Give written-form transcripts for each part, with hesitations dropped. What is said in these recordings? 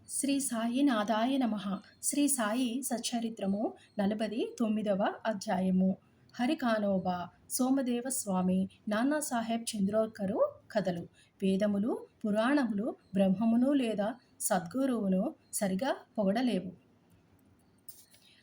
శ్రీ సాయినాథాయ నమః. శ్రీ సాయి సచ్చరిత్రము 49వ అధ్యాయము. హరికానోబా సోమదేవ స్వామి నానాసాహెబ్ చంద్రోర్కరు కథలు. వేదములు, పురాణములు బ్రహ్మమును లేదా సద్గురువును సరిగా పొగడలేవు.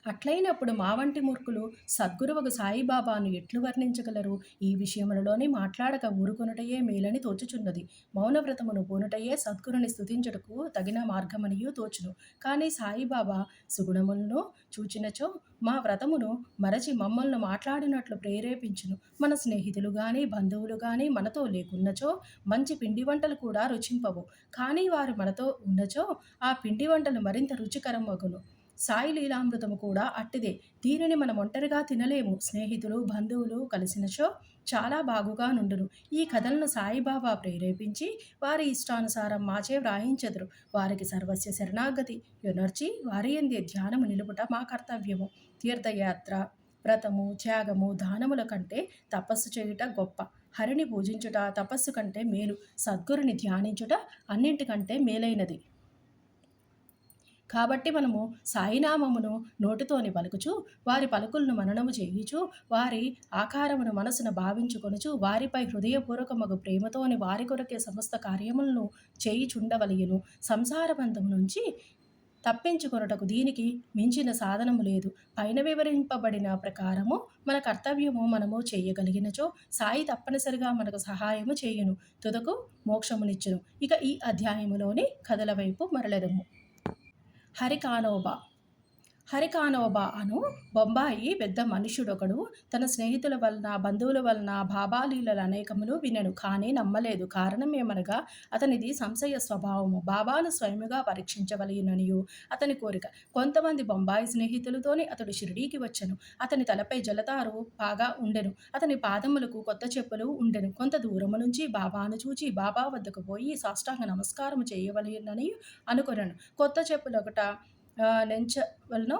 అట్లైనప్పుడు మా వంటి మూర్ఖులు సద్గురువుకు సాయిబాబాను ఎట్లు వర్ణించగలరు? ఈ విషయములలోని మాట్లాడక ఊరుకొనుటయే మేలని తోచుచున్నది. మౌనవ్రతమును పూనుటయే సద్గురుని స్తుతించుటకు తగిన మార్గమనియు తోచును. కానీ సాయిబాబా సుగుణములను చూచినచో మా వ్రతమును మరచి మమ్మల్ని మాట్లాడినట్లు ప్రేరేపించును. మన స్నేహితులు గాని బంధువులు గాని మనతో లేకున్నచో మంచి పిండి వంటలు కూడా రుచింపవు. కానీ వారు మనతో ఉన్నచో ఆ పిండి వంటలు మరింత రుచికరమగును. సాయి లీలామృతము కూడా అట్టిదే. దీనిని మనం ఒంటరిగా తినలేము. స్నేహితులు బంధువులు కలిసినచో చాలా బాగుగా నుండును. ఈ కథలను సాయిబాబా ప్రేరేపించి వారి ఇష్టానుసారం మాచే వ్రాయించెదరు. వారికి సర్వస్య శరణాగతి యొనర్చి వారి యందే ధ్యానము నిలుపుట మా కర్తవ్యము. తీర్థయాత్ర, వ్రతము, త్యాగము, దానముల కంటే తపస్సు చేయుట గొప్ప. హరిని పూజించుట తపస్సు కంటే మేలు. సద్గురుని ధ్యానించుట అన్నింటికంటే మేలైనది. కాబట్టి మనము సాయినామమును నోటితోని పలుకుచు వారి పలుకులను మననము చేయుచు వారి ఆకారమును మనసున భావించుకొనుచు వారిపై హృదయపూర్వకమగు ప్రేమతోని వారి కొరకే సమస్త కార్యములను చేయుచుండవలయును. సంసార బంధము నుంచి తప్పించుకొనుటకు దీనికి మించిన సాధనము లేదు. పైన వివరింపబడిన ప్రకారము మన కర్తవ్యము మనము చేయగలిగినచో సాయి తప్పనిసరిగా మనకు సహాయము చేయును, తుదకు మోక్షమునిచ్చును. ఇక ఈ అధ్యాయములోని కథల వైపు మరలెదము. హరికానోబా అను బొంబాయి పెద్ద మనుష్యుడొకడు తన స్నేహితుల వలన బంధువుల వలన బాబాలీలలు అనేకములు వినెను, కానీ నమ్మలేదు. కారణమేమనగా అతనిది సంశయ స్వభావము. బాబాను స్వయముగా పరీక్షించవలయుననియు అతని కోరిక. కొంతమంది బొంబాయి స్నేహితులతోని అతడు షిరిడీకి వచ్చెను. అతని తలపై జలతారు బాగా ఉండెను. అతని పాదములకు కొత్త చెప్పులు ఉండెను. కొంత దూరము నుంచి బాబాను చూచి బాబా వద్దకు పోయి సాష్టాంగ నమస్కారము చేయవలయునని అనుకొనెను. కొత్త చెప్పులొకట నెంచవలనో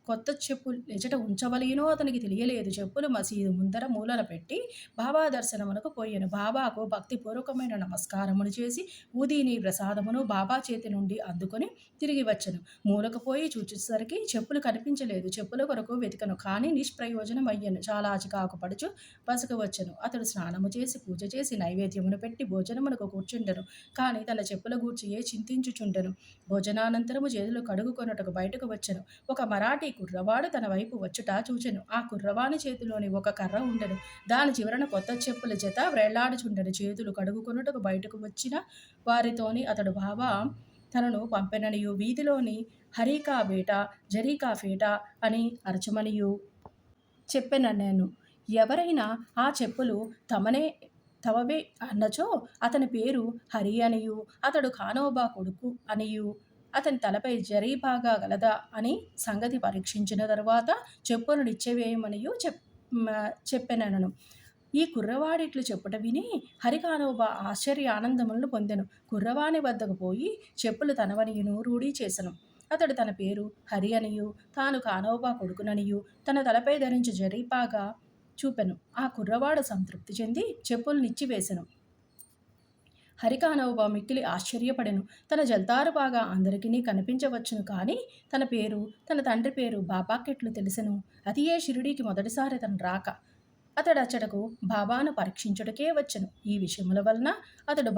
కొత్త చెప్పులు ఎచట ఉంచవలెనో అతనికి తెలియలేదు. చెప్పులు మసీదు ముందర మూలన పెట్టి బాబా దర్శనమునకు పోయెను. బాబాకు భక్తిపూర్వకమైన నమస్కారమును చేసి ఊదీని ప్రసాదమును బాబా చేతి నుండి అందుకొని తిరిగి వచ్చెను. మూలకు పోయి చూచేసరికి చెప్పులు కనిపించలేదు. చెప్పుల కొరకు వెతికెను, కానీ నిష్ప్రయోజనం అయ్యెను. చాలా చికాకు పడుచు బసకు వచ్చెను. అతడు స్నానము చేసి పూజ చేసి నైవేద్యమును పెట్టి భోజనమునకు కూర్చుండెను, కానీ తన చెప్పుల గూర్చియే చింతించుచుండెను. భోజనానంతరము చేతులు కడుగుకొనుటకు బయటకు వచ్చెను. ఒక మరాఠీ కుర్రవాడు తన వైపు వచ్చుట చూచెను. ఆ కుర్రవాని చేతిలోని ఒక కర్ర ఉండెను. దాని చివరన కొత్త చెప్పుల జత వ్రేళ్లాడుచుండెను. చేతులు కడుగుకొనుటకు బయటకు వచ్చిన వారితోని అతడు బాబా తనను పంపెననియు వీధిలోని హరికా బేటా జరీకా ఫేటా అని అరచమనియు చెప్పెనన్నాను. ఎవరైనా ఆ చెప్పులు తమవే అన్నచో అతని పేరు హరి అనియు అతడు కానోబా కొడుకు అనియు అతని తలపై జరీబాగా గలదా అని సంగతి పరీక్షించిన తరువాత చెప్పును నిచ్చెవేయమనియు చెప్పెనను. ఈ కుర్రవాడిట్లు చెప్పుట విని హరికానోబా ఆశ్చర్య ఆనందములను పొందెను. కుర్రవాని వద్దకు పోయి చెప్పులు తనవనియును రూఢీ చేసెను. అతడు తన పేరు హరి అనియు తాను కానోబా కొడుకుననియు తన తలపై ధరించి జరీపాగా చూపెను. ఆ కుర్రవాడు సంతృప్తి చెంది చెప్పులు నిచ్చివేసెను. హరికానోబా మిక్కిలి ఆశ్చర్యపడెను. తన జల్తారు బాగా అందరికీ కనిపించవచ్చును, కానీ తన పేరు తన తండ్రి పేరు బాబాకెట్లు తెలిసెను? అది ఏ షిరిడీకి మొదటిసారి తన రాక. అతడచ్చటకు బాబాను పరీక్షించుటకే వచ్చెను. ఈ విషయముల వలన అతడు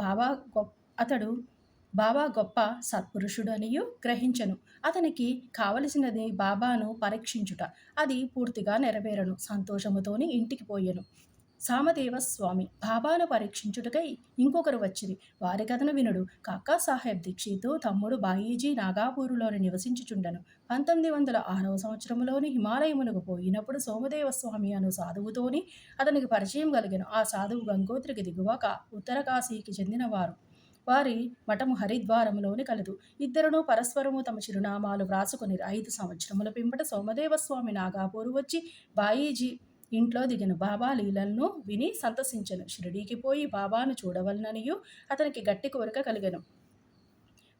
బాబా గొప్ప సత్పురుషుడనియు గ్రహించెను. అతనికి కావలసినది బాబాను పరీక్షించుట. అది పూర్తిగా నెరవేరను. సంతోషముతోని ఇంటికి పోయెను. సామదేవ స్వామి బాబాను పరీక్షించుటకై ఇంకొకరు వచ్చిరి. వారి కథను వినుడు. కాకా సాహెబ్ దీక్షితు తమ్ముడు బాయీజీ నాగాపూరులోని నివసించుచుండెను. 1906వ సంవత్సరములోని హిమాలయమునకు పోయినప్పుడు సోమదేవ స్వామి అను సాధువుతోని అతనికి పరిచయం కలిగెను. ఆ సాధువు గంగోత్రికి దిగువ ఉత్తర కాశీకి చెందినవారు. వారి మఠము హరిద్వారములోని కలదు. ఇద్దరును పరస్పరము తమ చిరునామాలు వ్రాసుకొని 5 సంవత్సరముల పిమ్మట సోమదేవస్వామి నాగాపూరు వచ్చి బాయీజీ ఇంట్లో దిగెను. బాబా లీలలను విని సంతసించెను. షిరిడీకి పోయి బాబాను చూడవలననియు అతనికి గట్టి కోరిక కలిగెను.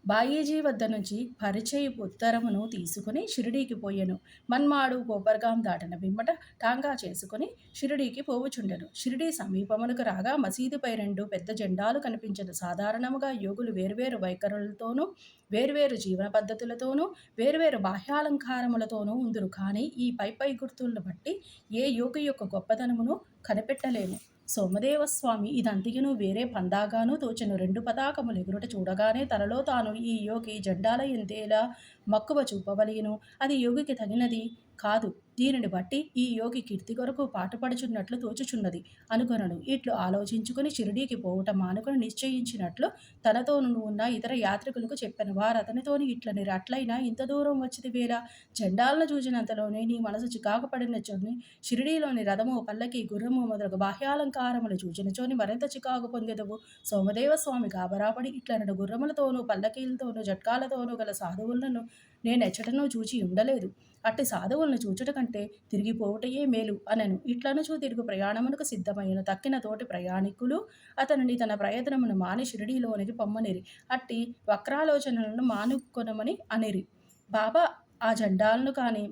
బాయీజీ వద్ద నుంచి పరిచయపు ఉత్తరమును తీసుకుని షిరిడీకి పోయెను. మన్మాడు కోపర్గాం దాటిన పిమ్మట టాంగా చేసుకుని షిరిడీకి పోవుచుండెను. షిరిడీ సమీపమునకు రాగా మసీదుపై రెండు పెద్ద జెండాలు కనిపించెను. సాధారణముగా యోగులు వేర్వేరు వైఖరులతోనూ, వేర్వేరు జీవన పద్ధతులతోనూ, వేర్వేరు బాహ్యాలంకారములతోనూ ఉందురు. కానీ ఈ పై గుర్తులను బట్టి ఏ యోగి యొక్క గొప్పతనమును కనిపెట్టలేము. సోమదేవస్వామి ఇదంతయును వేరే పందాగాను తోచెను. రెండు పతాకములు ఎగురుట చూడగానే తనలో తాను ఈ యోగి జెండాల ఎందేలా మక్కువ చూపవలెను, అది యోగికి తగినది కాదు. దీనిని బట్టి ఈ యోగి కీర్తి కొరకు పాటుపడుచున్నట్లు తోచుచున్నది అనుకొనను. ఇట్లు ఆలోచించుకుని షిరిడీకి పోవుట మానుకొని నిశ్చయించినట్లు తనతోను ఉన్న ఇతర యాత్రికులకు చెప్పెను. వారతనితోని ఇట్లనిరి, అట్లయినా ఇంత దూరం వచ్చితివేలా? జెండాలను చూచినంతలోనే నీ మనసు చికాకు పడినచోని షిరిడీలోని రథము, పల్లకి, గుర్రము మొదలగు బాహ్యాలంకారములు చూచినచోని మరింత చికాకు పొందెదవు. సోమదేవస్వామి గాబరాపడి ఇట్లనడు, గుర్రములతోనూ పల్లకీలతోనూ జట్కాలతోనూ గల సాధువులను నేనెచ్చటనూ చూచి ఉండలేదు. అట్టి సాధువులను చూచుట కంటే తిరిగిపోవుటయే మేలు అనెను. ఇట్లనుచు తిరుగు ప్రయాణమునకు సిద్ధమయ్యెను. తక్కిన తోటి ప్రయాణికులు అతనిని తన ప్రయత్నమును మాని షిరిడీలోనికి పొమ్మనిరి. అట్టి వక్రాలోచనలను మానుకొనమని అనిరి. బాబా ఆ జెండాలను కాని,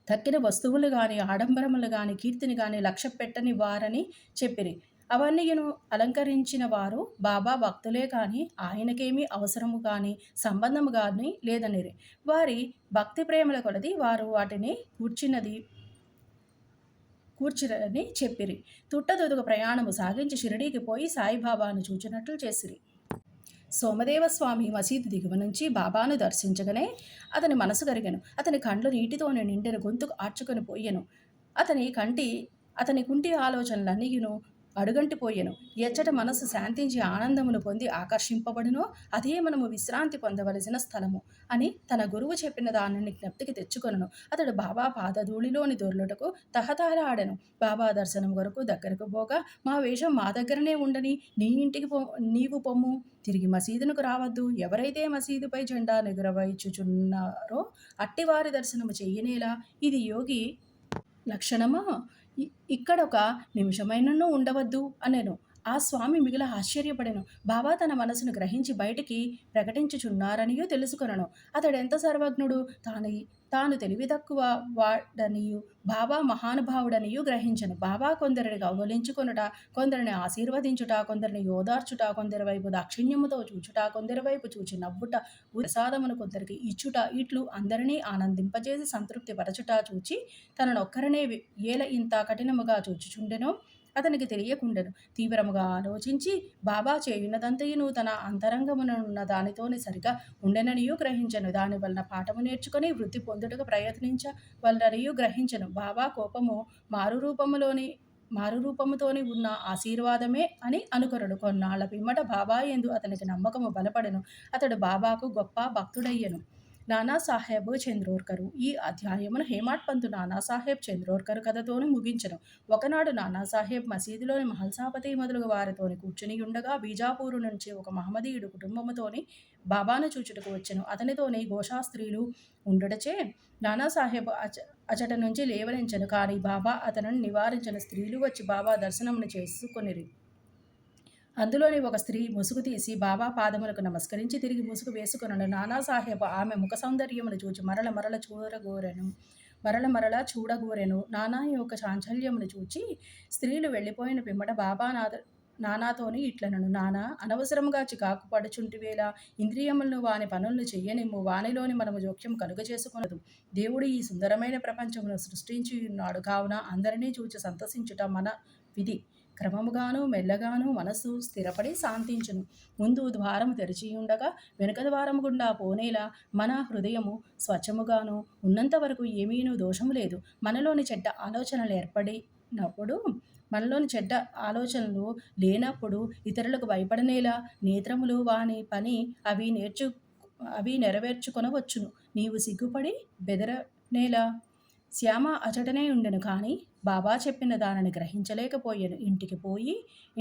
తక్కిన వస్తువులు గాని, ఆడంబరములు గాని, కీర్తిని గాని లక్ష్య పెట్టని వారని చెప్పిరి. అవన్నీయును అలంకరించిన వారు బాబా భక్తులే కాని ఆయనకేమీ అవసరము గాని సంబంధము గాని లేదనిరి. వారి భక్తి ప్రేమల కొలది వారు వాటిని కూర్చిరని చెప్పిరి. తుట్టతుదుగ ప్రయాణము సాగించి షిరిడీకి పోయి సాయిబాబాను చూచినట్లు చేసిరి. సోమదేవస్వామి మసీదు దిగువ నుంచి బాబాను దర్శించగానే అతని మనసు కరిగెను. అతని కండ్లు నీటితోనే నిండెను. గొంతుకు ఆర్చుకొని పోయెను. అతని కుంటి ఆలోచనలన్నీయును అడుగంటిపోయెను. ఎచ్చట మనసు శాంతించి ఆనందమును పొంది ఆకర్షింపబడునో అదే మనము విశ్రాంతి పొందవలసిన స్థలము అని తన గురువు చెప్పిన దానిని జ్ఞప్తికి తెచ్చుకొనెను. అతడు బాబా పాదధూళిలోని దొర్లుటకు తహతహలాడెను. బాబా దర్శనం కొరకు దగ్గరకు పోగా, మా వేషం మా దగ్గరనే ఉండని, నీ ఇంటికి నీవు పొమ్ము, తిరిగి మసీదునకు రావద్దు. ఎవరైతే మసీదుపై జెండా ఎగురవైచుచున్నారో అట్టివారి దర్శనము చెయ్యనేలా? ఇది యోగి లక్షణమా? ఇక్కడొక నిమిషమైనను ఉండవద్దు అనెను. ఆ స్వామి మిగుల ఆశ్చర్యపడెను. బాబా తన మనసును గ్రహించి బయటికి ప్రకటించుచున్నారనియూ తెలుసుకొనెను. అతడెంత సర్వజ్ఞుడు, తాను తెలివి తక్కువ వాడనియూ బాబా మహానుభావుడనియూ గ్రహించెను. బాబా కొందరిని కౌగలించుకొనుట, కొందరిని ఆశీర్వదించుట, కొందరిని ఓదార్చుట, కొందరి వైపు దాక్షిణ్యముతో చూచుట, కొందరి వైపు చూచి నవ్వుట, ప్రసాదమును కొందరికి ఇచ్చుట, ఇట్లు అందరినీ ఆనందింపజేసి సంతృప్తి పరచుట చూచి తననొక్కరనే ఏల ఇంత కఠినముగా చూచుచుండెనో అతనికి తెలియకుండెను. తీవ్రముగా ఆలోచించి బాబా చేయునదంతయును తన అంతరంగమునున్న దానితోని సరిగా ఉండెననియూ గ్రహించెను. దాని వలన పాఠము నేర్చుకుని వృద్ధి పొందుటకు ప్రయత్నించవలననియూ గ్రహించెను. బాబా కోపము మారురూపముతోని ఉన్న ఆశీర్వాదమే అని అనుకొనడు. కొన్నాళ్ల పిమ్మట బాబా యందు అతనికి నమ్మకము బలపడెను. అతడు బాబాకు గొప్ప భక్తుడయ్యెను. నానాసాహెబ్ చంద్రోర్కరు. ఈ అధ్యాయమును హేమాడ్ పంతు నానాసాహెబ్ చంద్రోర్కర్ కథతోని ముగించెను. ఒకనాడు నానాసాహెబ్ మసీదులోని మహల్సాపతి మొదలగు వారితోని కూర్చుని ఉండగా బీజాపూరు నుంచి ఒక మహమ్మదీయుడు కుటుంబముతోని బాబాను చూచుటకు వచ్చెను. అతనితోని ఘోషా స్త్రీలు ఉండుటచే నానాసాహెబ్ అచట నుంచి లేవలించెను. కానీ బాబా అతనిని నివారించెను. స్త్రీలు వచ్చి బాబా దర్శనమును చేసుకొనిరి. అందులోని ఒక స్త్రీ ముసుగు తీసి బాబా పాదములకు నమస్కరించి తిరిగి ముసుగు వేసుకొనెను. నానాసాహెబ్ ఆమె ముఖ సౌందర్యమును చూచి మరల చూడగోరెను. నానా యొక్క చాంచల్యమును చూచి స్త్రీలు వెళ్ళిపోయిన పిమ్మట బాబా నానాతోని ఇట్లనను, నానా, అనవసరముగా చికాకు పడుచుంటివేలా? ఇంద్రియములను వాని పనులను చెయ్యనిమ్ము. వానిలోని మనము జోక్యం కలుగజేసుకొనదు. దేవుడు ఈ సుందరమైన ప్రపంచమును సృష్టించి ఉన్నాడు. కావున అందరినీ చూచి సంతసించుట మన విధి. క్రమముగాను మెల్లగాను మనస్సు స్థిరపడి శాంతించును. ముందు ద్వారము తెరిచియుండగా వెనుక ద్వారము గుండా పోనేలా మన హృదయము స్వచ్ఛముగాను ఉన్నంత వరకు ఏమీనూ దోషము లేదు. మనలోని చెడ్డ ఆలోచనలు లేనప్పుడు ఇతరులకు భయపడనేలా? నేత్రములు వాని పని అవి నెరవేర్చుకొనవచ్చును. నీవు సిగ్గుపడి బెదరనేలా? శ్యామ అచటనే ఉండెను. కానీ బాబా చెప్పిన దానిని గ్రహించలేకపోయెను.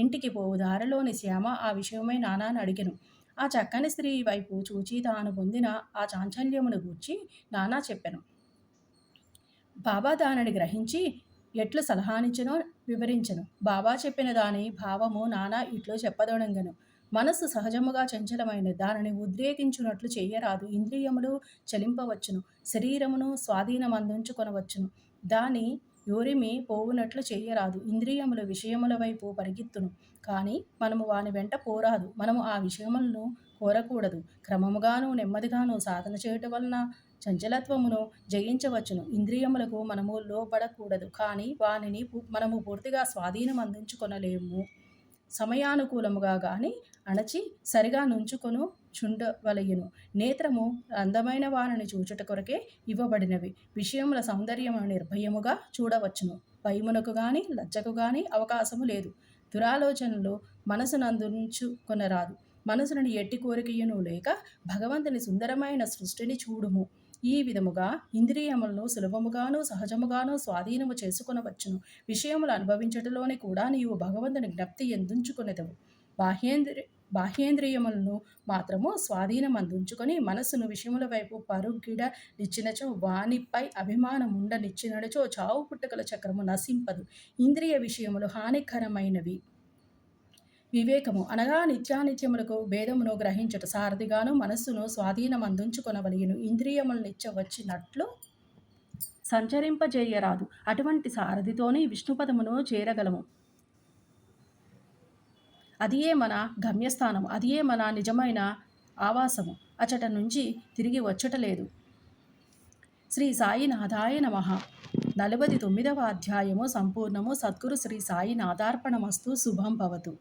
ఇంటికి పోవు దారిలోని శ్యామ ఆ విషయమై నానాను అడిగెను. ఆ చక్కని స్త్రీ వైపు చూచి తాను పొందిన ఆ చాంచల్యమును గూర్చి నానా చెప్పెను. బాబా దానిని గ్రహించి ఎట్లు సలహానిచ్చెనో వివరించెను. బాబా చెప్పిన దాని భావము నానా ఇట్లు చెప్పదొడంగెను. మనస్సు సహజముగా చంచలమైనది. దానిని ఉద్రేకించునట్లు చెయ్యరాదు. ఇంద్రియములు చలింపవచ్చును. శరీరమును స్వాధీనమందుంచుకొనవచ్చును. దాని యోరిమి పోవునట్లు చెయ్యరాదు. ఇంద్రియములు విషయముల వైపు పరిగెత్తును. కానీ మనము వాని వెంట పోరాదు. మనము ఆ విషయములను కోరకూడదు. క్రమముగాను నెమ్మదిగాను సాధన చేయుట వలన చంచలత్వమును జయించవచ్చును. ఇంద్రియములకు మనము లోబడకూడదు. కానీ వానిని మనము పూర్తిగా స్వాధీనం అందించుకొనలేము. సమయానుకూలముగా గాని అణచి సరిగా నుంచుకొను చుండవలయును. నేత్రము అందమైన వారిని చూచుట కొరకే ఇవ్వబడినవి. విషయముల సౌందర్యమును నిర్భయముగా చూడవచ్చును. భయమునకు గాని లజ్జకు గాని అవకాశము లేదు. దురాలోచనలు మనసునందుంచుకొనరాదు. మనసుని ఎట్టి కోరికయును లేక భగవంతుని సుందరమైన సృష్టిని చూడుము. ఈ విధముగా ఇంద్రియములను సులభముగాను సహజముగాను స్వాధీనము చేసుకొనవచ్చును. విషయములు అనుభవించుటలోని కూడా నీవు భగవంతుని జ్ఞప్తి ఎందుంచుకొనెదవు. బాహ్యేంద్రియములను మాత్రము స్వాధీనమందుంచుకొని మనస్సును విషయముల వైపు పరుగిడ నిచ్చినచో వానిపై అభిమానముండనిచ్చినచో చావు పుట్టుకల చక్రము నశింపదు. ఇంద్రియ విషయములు హానికరమైనవి. వివేకము అనగా నిత్యానిత్యములకు భేదమును గ్రహించుట. సారథిగాను మనస్సును స్వాధీనమందుంచుకొనవలయును. ఇంద్రియములనిచ్చవచ్చినట్లు సంచరింపజేయరాదు. అటువంటి సారథితోని విష్ణుపదమును చేరగలము. అదియే మన గమ్యస్థానము. అదియే మన నిజమైన ఆవాసము. అచట నుంచి తిరిగి వచ్చటలేదు. శ్రీ సాయినాథాయ నమః. 49వ అధ్యాయము సంపూర్ణము. సద్గురు శ్రీ సాయినాథార్పణమస్తు. శుభం భవతు.